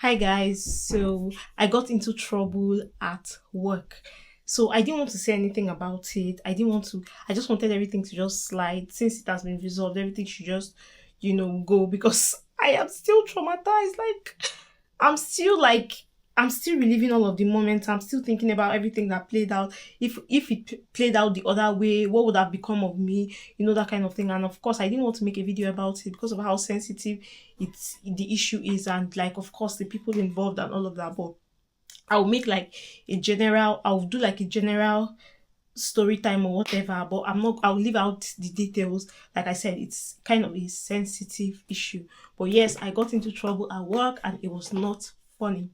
Hi guys, so I got into trouble at work. So I didn't want to say anything about it. I just wanted everything to just slide. Since it has been resolved, everything should just, go because I am still traumatized. I'm still reliving all of the moments. I'm still thinking about everything that played out. If it played out the other way, what would have become of me? That kind of thing. And of course, I didn't want to make a video about it because of how sensitive the issue is, and like of course the people involved and all of that. But I'll do like a general story time or whatever, but I'll leave out the details. Like I said, it's kind of a sensitive issue. But yes, I got into trouble at work and it was not funny.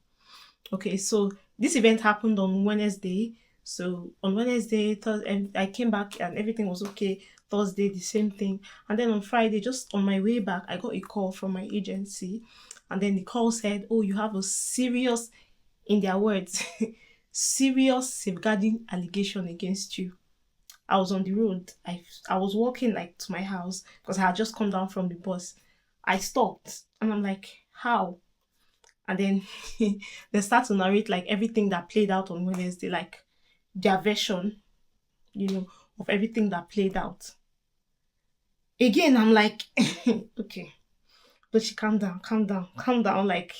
Okay, so this event happened on Wednesday. So on Wednesday, and I came back and everything was okay. Thursday, the same thing. And then on Friday, just on my way back, I got a call from my agency. And then the call said, "Oh, you have a serious," in their words, serious safeguarding allegation against you. I was on the road. I was walking like to my house because I had just come down from the bus. I stopped and I'm like, how? And then they start to narrate like everything that played out on Wednesday, like their version, of everything that played out. Again, I'm like, okay, but she calm down, calm down, calm down. Like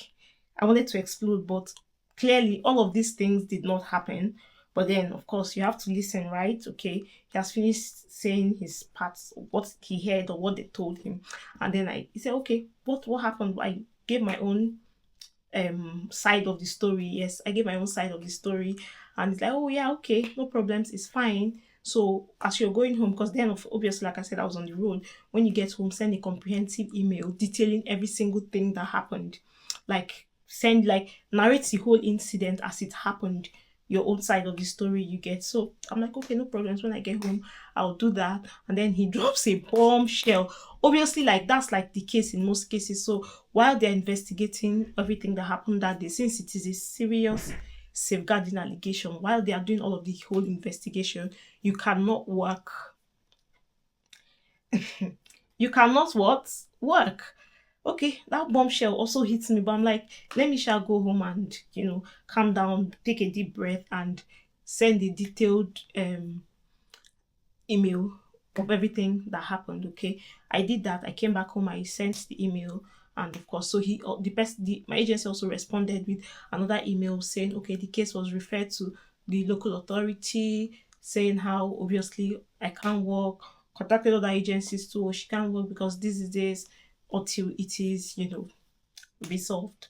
I wanted to explode, but clearly all of these things did not happen. But then, of course, you have to listen, right? Okay, he has finished saying his parts, what he heard or what they told him, and then he said, okay, what happened? I gave my own side of the story. Yes, I gave my own side of the story, and it's like, oh yeah, okay, no problems, it's fine. So as you're going home, because then obviously, like I said, I was on the road. When you get home, send a comprehensive email detailing every single thing that happened. Narrate the whole incident as it happened, your own side of the story you get. So I'm like, okay, no problems. When I get home, I'll do that. And then he drops a bombshell. Obviously, like that's like the case in most cases. So while they're investigating everything that happened that day, since it is a serious safeguarding allegation, while they are doing all of the whole investigation, you cannot work. You cannot what? Work. Okay, that bombshell also hits me, but I'm like, let me shall go home and calm down, take a deep breath, and send a detailed email of everything that happened. Okay, I did that. I came back home. I sent the email, and of course, so my agency also responded with another email saying, okay, the case was referred to the local authority, saying how obviously I can't work. Contacted other agencies too. "Oh, she can't work because this is this until it is resolved."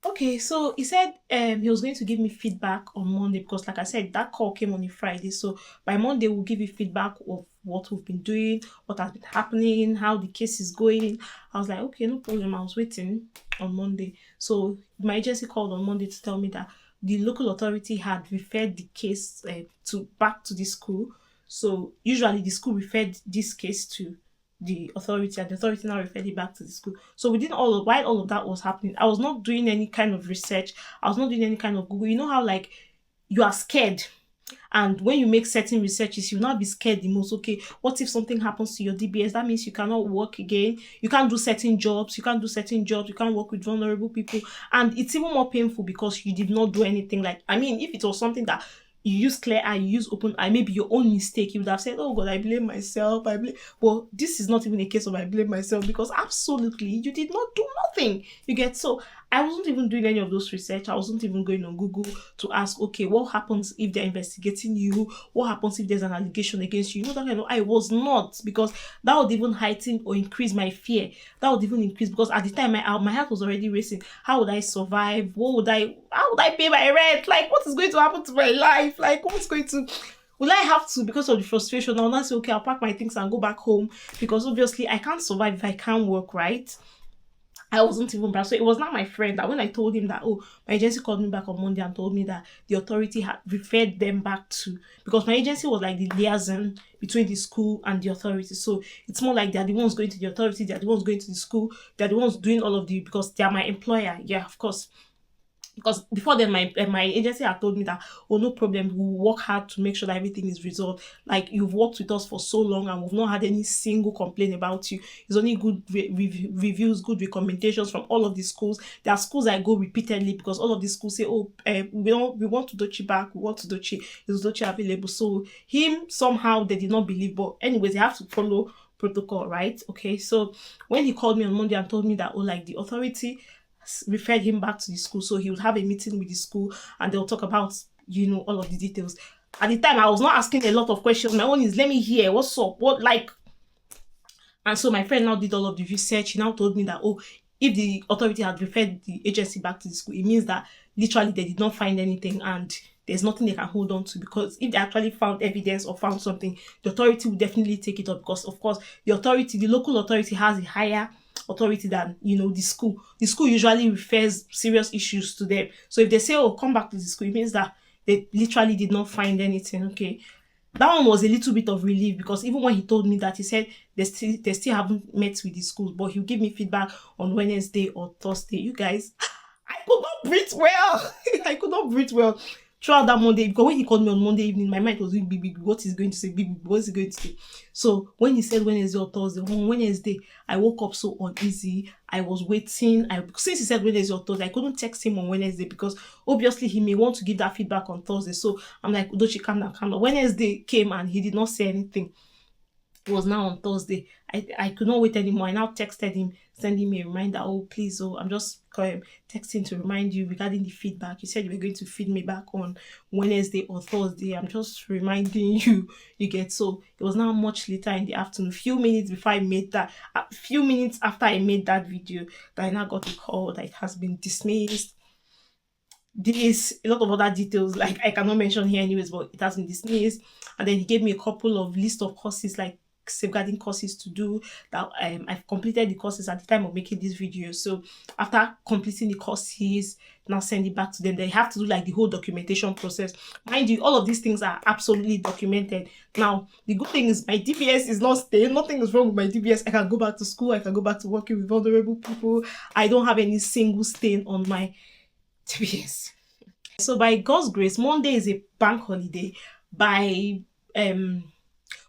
Okay, so he said he was going to give me feedback on Monday because, like I said, that call came on a Friday. So by Monday, we'll give you feedback of what we've been doing, what has been happening, how the case is going. I was like, okay, no problem. I was waiting on Monday. So my agency called on Monday to tell me that the local authority had referred the case to back to the school. So usually the school referred this case to the authority, and the authority now referred it back to the school. So while all of that was happening, I was not doing any kind of research. I was not doing any kind of Google. You know how like you are scared, and when you make certain researches, you will not be scared the most. Okay, what if something happens to your DBS? That means you cannot work again. You can't do certain jobs. You can't do certain jobs. You can't work with vulnerable people. And it's even more painful because you did not do anything. Like, I mean, if it was something that you use clear eye, you use open eye, maybe your own mistake, you would have said, oh God, I blame myself. Well, this is not even a case of I blame myself because absolutely you did not do nothing. You get so I wasn't even doing any of those research. I wasn't even going on Google to ask, okay, what happens if they're investigating you? What happens if there's an allegation against you? That kind of, I was not, because that would even heighten or increase my fear. That would even increase because at the time my heart was already racing. How would I survive? How would I pay my rent? Like, what is going to happen to my life? Like, what's going to will I have to, because of the frustration, I'll not say, okay, I'll pack my things and go back home because obviously I can't survive if I can't work, right? I wasn't even bad. So it was not my friend that when I told him that, oh, my agency called me back on Monday and told me that the authority had referred them back to, because my agency was like the liaison between the school and the authority. So it's more like they're the ones going to the authority, they're the ones going to the school, they're the ones doing all of the, because they're my employer. Yeah, of course. because before then my agency had told me that, oh, no problem, we'll work hard to make sure that everything is resolved. Like, you've worked with us for so long and we've not had any single complaint about you. It's only good reviews, good recommendations from all of the schools. There are schools I go repeatedly because all of the schools say, oh, we want to Dochi back, we want to Dochi, is Dochi available? So him, somehow they did not believe, but anyways, they have to follow protocol, right? Okay, so when he called me on Monday and told me that, oh, like, the authority referred him back to the school, so he would have a meeting with the school and they'll talk about, all of the details. At the time, I was not asking a lot of questions. My own is, let me hear what's up, what, like. And so my friend now did all of the research. He now told me that, oh, if the authority had referred the agency back to the school, it means that literally they did not find anything and there's nothing they can hold on to, because if they actually found evidence or found something, the authority will definitely take it up, because of course the local authority has a higher authority than the school. The school usually refers serious issues to them. So if they say, oh, come back to the school, it means that they literally did not find anything. Okay, that one was a little bit of relief, because even when he told me that, he said they still haven't met with the schools, but he'll give me feedback on Wednesday or Thursday. You guys, I could not breathe well. I could not breathe well throughout that Monday, because when he called me on Monday evening, my mind was doing big. What is going to say? Big. What is he going to say? So when he said Wednesday or Thursday, on Wednesday, I woke up so uneasy. I was waiting. Since he said Wednesday or Thursday, I couldn't text him on Wednesday because obviously he may want to give that feedback on Thursday. So I'm like, Udochi, calm down, calm down. Wednesday came and he did not say anything. It was now on Thursday. I could not wait anymore. I now texted him, sending me a reminder. Oh, please, I'm just texting to remind you regarding the feedback. You said you were going to feed me back on Wednesday or Thursday. I'm just reminding you, you get. So it was now much later in the afternoon, few minutes before I made that, a few minutes after I made that video, that I now got a call that it has been dismissed. This, a lot of other details, like I cannot mention here anyways, but it has been dismissed. And then he gave me a couple of list of courses, like safeguarding courses to do, that I've completed the courses at the time of making this video. So after completing the courses, now send it back to them. They have to do like the whole documentation process. Mind you, all of these things are absolutely documented. Now the good thing is my DBS is not staying. Nothing is wrong with my DBS. I can go back to school. I can go back to working with vulnerable people. I don't have any single stain on my DBS. So by God's grace, Monday is a bank holiday. By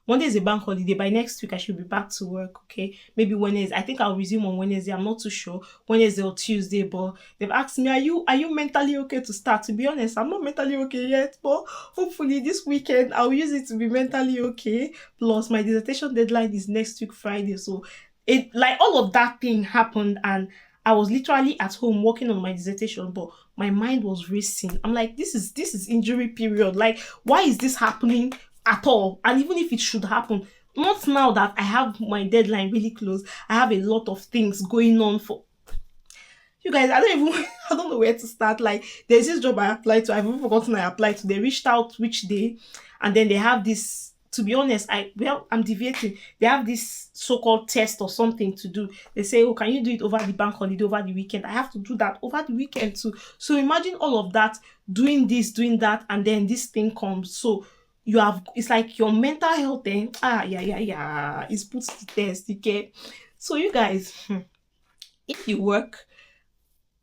Monday is a bank holiday. By next week, I should be back to work, okay? Maybe Wednesday. I think I'll resume on Wednesday. I'm not too sure. Wednesday or Tuesday, but they've asked me, are you mentally okay to start? To be honest, I'm not mentally okay yet, but hopefully this weekend, I'll use it to be mentally okay. Plus, my dissertation deadline is next week, Friday. So, like all of that thing happened, and I was literally at home working on my dissertation, but my mind was racing. I'm like, this is injury period. Like, why is this happening at all? And even if it should happen, not now that I have my deadline really close, I have a lot of things going on for you guys. I don't know where to start. Like, there's this job I applied to. I've even forgotten I applied to. They reached out which day, and then they have this. To be honest, I'm deviating. They have this so-called test or something to do. They say, oh, can you do it over the bank holiday, over the weekend? I have to do that over the weekend too. So imagine all of that, doing this, doing that, and then this thing comes. So it's like your mental health then, it's put to test, okay? So you guys, if you work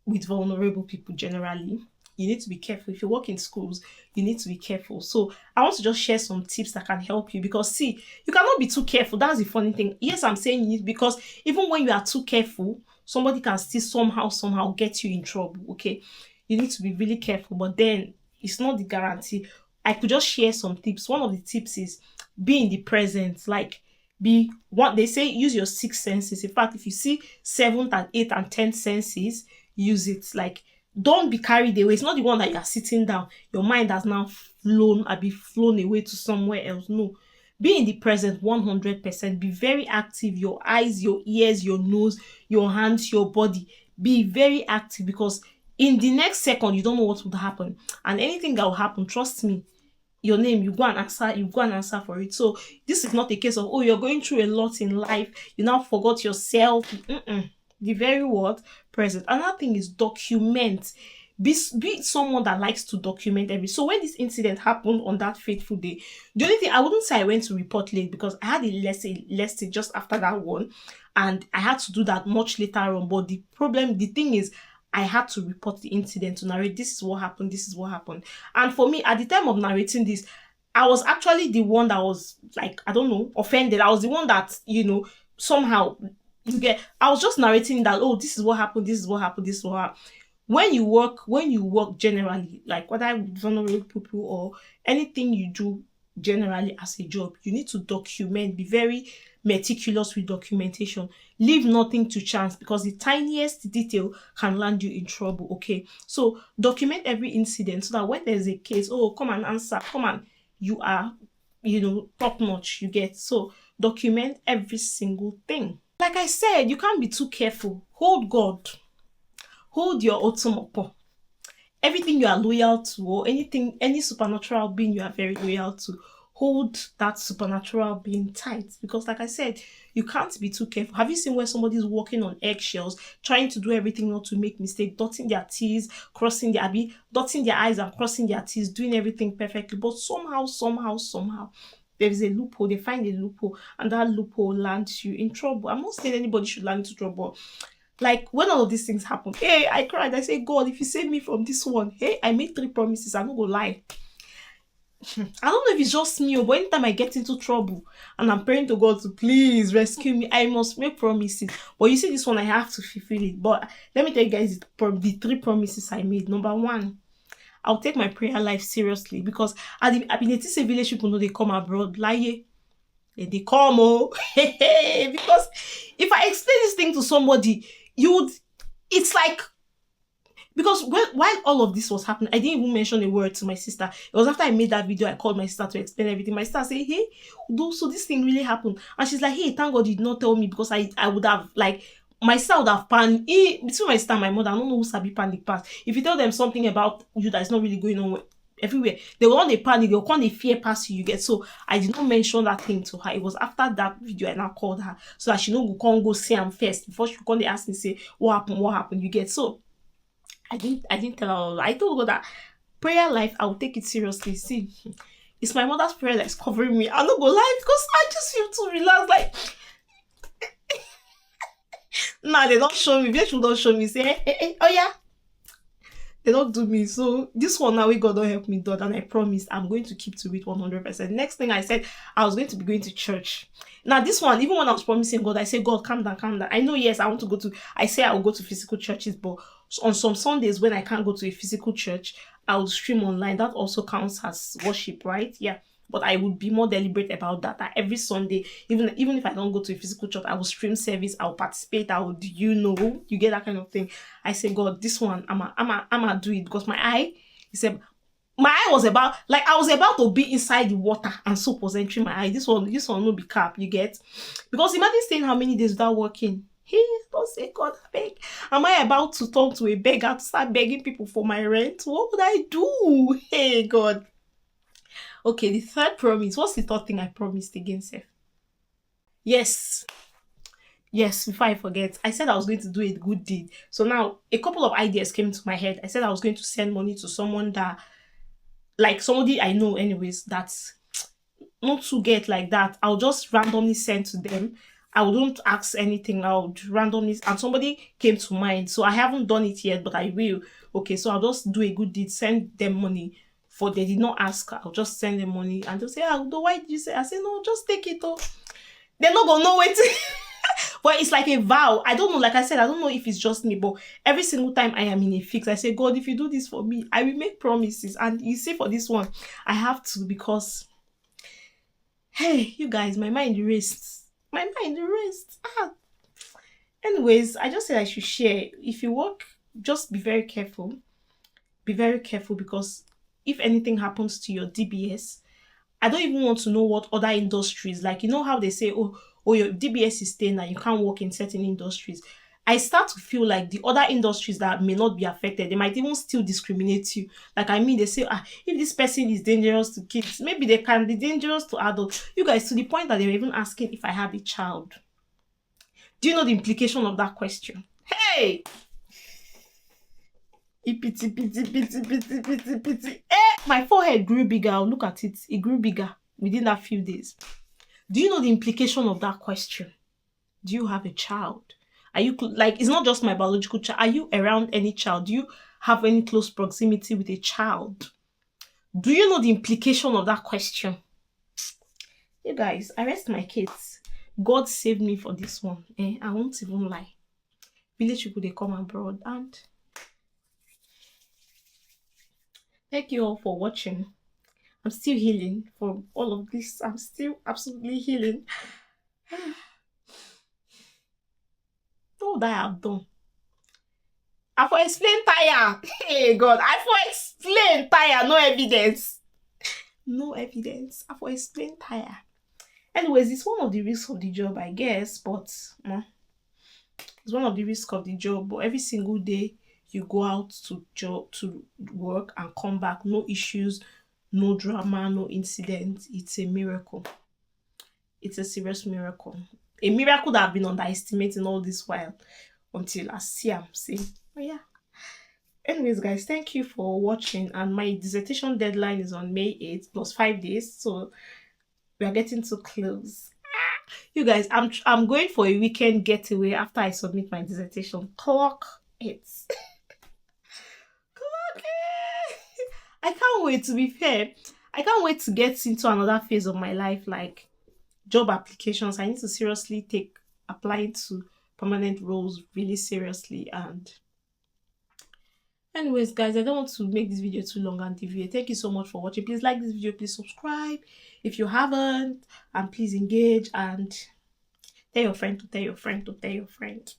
with vulnerable people generally, you need to be careful. If you work in schools, you need to be careful. So I want to just share some tips that can help you, because see, you cannot be too careful. That's the funny thing. Yes, I'm saying it because even when you are too careful, somebody can still somehow get you in trouble, okay? You need to be really careful, but then it's not the guarantee. I could just share some tips. One of the tips is be in the present. Like, be what they say, use your 6 senses. In fact, if you see 7th and 8th and 10th senses, use it. Like, don't be carried away. It's not the one that you are sitting down. Your mind has now flown away to somewhere else. No. Be in the present 100%. Be very active. Your eyes, your ears, your nose, your hands, your body. Be very active, because in the next second, you don't know what would happen. And anything that will happen, trust me, your name, you go and answer for it. So this is not a case of, oh, you're going through a lot in life, you now forgot yourself. The very word present. Another thing is document. Be someone that likes to document everything. So when this incident happened on that fateful day, the only thing, I wouldn't say I went to report late, because I had a lesson just after that one, and I had to do that much later on. But the thing is, I had to report the incident to narrate this is what happened, this is what happened. And for me, at the time of narrating this, I was actually the one that was like, I don't know, offended. I was the one that, somehow you get, I was just narrating that, oh, this is what happened, this is what happened, this is what happened. When you work generally, like whether with vulnerable people or anything you do generally as a job, you need to document, be very meticulous with documentation. Leave nothing to chance because the tiniest detail can land you in trouble. Okay, so document every incident so that when there's a case, oh, come and answer, come on, you are, top notch. You get, so document every single thing. Like I said, you can't be too careful. Hold God, hold your otomopo. Everything you are loyal to, or anything, any supernatural being you are very loyal to, hold that supernatural being tight. Because like I said, you can't be too careful. Have you seen where somebody's walking on eggshells, trying to do everything not to make mistake, dotting their t's, dotting their i's and crossing their t's, doing everything perfectly, but somehow there is a loophole. They find a loophole, and that loophole lands you in trouble. I'm not saying anybody should land into trouble. Like when all of these things happen, hey, I cried. I say, God, if you save me from this one, hey, I made 3 promises. I'm not gonna lie. I don't know if it's just me, but anytime I get into trouble and I'm praying to God to please rescue me, I must make promises. But you see, this one I have to fulfill it. But let me tell you guys the 3 promises I made. Number 1, I'll take my prayer life seriously because I've been a village people know they come abroad. Lie, they come, oh, because if I explain this thing to somebody, it's like, because while all of this was happening, I didn't even mention a word to my sister. It was after I made that video, I called my sister to explain everything. My sister said, hey, so this thing really happened. And she's like, hey, thank God you did not tell me, because I would have, like, my sister would have panicked. Between my sister and my mother, I don't know who sabi panic past. If you tell them something about you that's not really going on everywhere, they will not panic, they'll come, they fear past you get. So I did not mention that thing to her. It was after that video I now called her so that she know we can't go see him first before she come, they ask me, say, what happened, you get. So I didn't tell her all. I told her that prayer life, I will take it seriously. See, it's my mother's prayer that's covering me. I'm not gonna lie, because I just feel too relaxed. Like, nah, they don't show me. They should not show me. Say, hey, oh yeah. They don't do me. So this one now, we God don't help me do, and I promise I'm going to keep to it 100%. Next thing I said, I was going to be going to church. Now this one, even when I was promising God, I said, God, calm down. I know, yes, I want to go to, I say I will go to physical churches, but on some Sundays when I can't go to a physical church, I will stream online. That also counts as worship, right? Yeah. But I would be more deliberate about that every Sunday, even if I don't go to a physical church, I will stream service, I will participate, I would, you get that kind of thing. I say, God, this one, I'ma do it, because my eye was about, like, I was about to be inside the water and soap was entering my eye. This one no be cap, you get? Because imagine staying how many days without working. Hey, don't say, God, beg. Am I about to turn to a beggar to start begging people for my rent? What would I do? Hey, God. Okay, the 3rd promise. What's the 3rd thing I promised again, Seth? Yes, before I forget, I said I was going to do a good deed. So now a couple of ideas came into my head. I said I was going to send money to someone that, like somebody I know anyways, that's not to get like that. I'll just randomly send to them. I wouldn't ask anything. I would randomly, and somebody came to mind. So I haven't done it yet, but I will. Okay, so I'll just do a good deed, send them money. For they did not ask, I'll just send them money, and they'll say, why did you say? I say, no, just take it though. They're not gonna know it. But it's like a vow. I don't know, like I said, I don't know if it's just me, but every single time I am in a fix, I say, God, if you do this for me, I will make promises. And you see, for this one, I have to, because, hey, you guys, my mind erased. Anyways, I just said I should share. If you work, just be very careful. Because if anything happens to your DBS, I don't even want to know what other industries, like, you know how they say, oh, your DBS is staying and you can't work in certain industries. I start to feel like the other industries that may not be affected, they might even still discriminate you. Like, I mean, they say, if this person is dangerous to kids, maybe they can be dangerous to adults. You guys, to the point that they were even asking if I have a child. Do you know the implication of that question? Hey! Pity. My forehead grew bigger. I'll look at it. It grew bigger within that few days. Do you know the implication of that question? Do you have a child? Are you like, it's not just my biological child. Are you around any child? Do you have any close proximity with a child? Do you know the implication of that question? You guys, I rest my case. God saved me for this one. I won't even lie. Village people, they come abroad. And thank you all for watching. I'm still healing from all of this. I'm still absolutely healing. All that I've done. I for explain tire. Hey God, I for explain tire. No evidence. No evidence. I for explain tire. Anyways, it's one of the risks of the job, I guess, but it's one of the risks of the job. But every single day you go out to work and come back, no issues, no drama, no incident. It's a miracle. It's a serious miracle. A miracle that I've been underestimating all this while until I see I'm saying. But yeah. Anyways, guys, thank you for watching. And my dissertation deadline is on May 8th plus 5 days. So we are getting too close. You guys, I'm going for a weekend getaway after I submit my dissertation. Clock it. Clock it. I can't wait, to be fair. I can't wait to get into another phase of my life, like job applications. I need to seriously take applying to permanent roles really seriously. And anyways, guys, I don't want to make this video too long and deviate. Thank you so much for watching. Please like this video, please subscribe if you haven't, and please engage and tell your friend to tell your friend to tell your friend.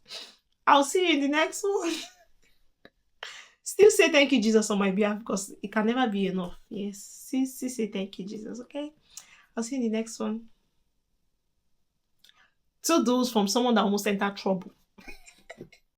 I'll see you in the next one. Still say thank you, Jesus, on my behalf, because it can never be enough. Yes, still say thank you, Jesus, okay? I'll see you in the next one. 2 do's from someone that almost entered trouble.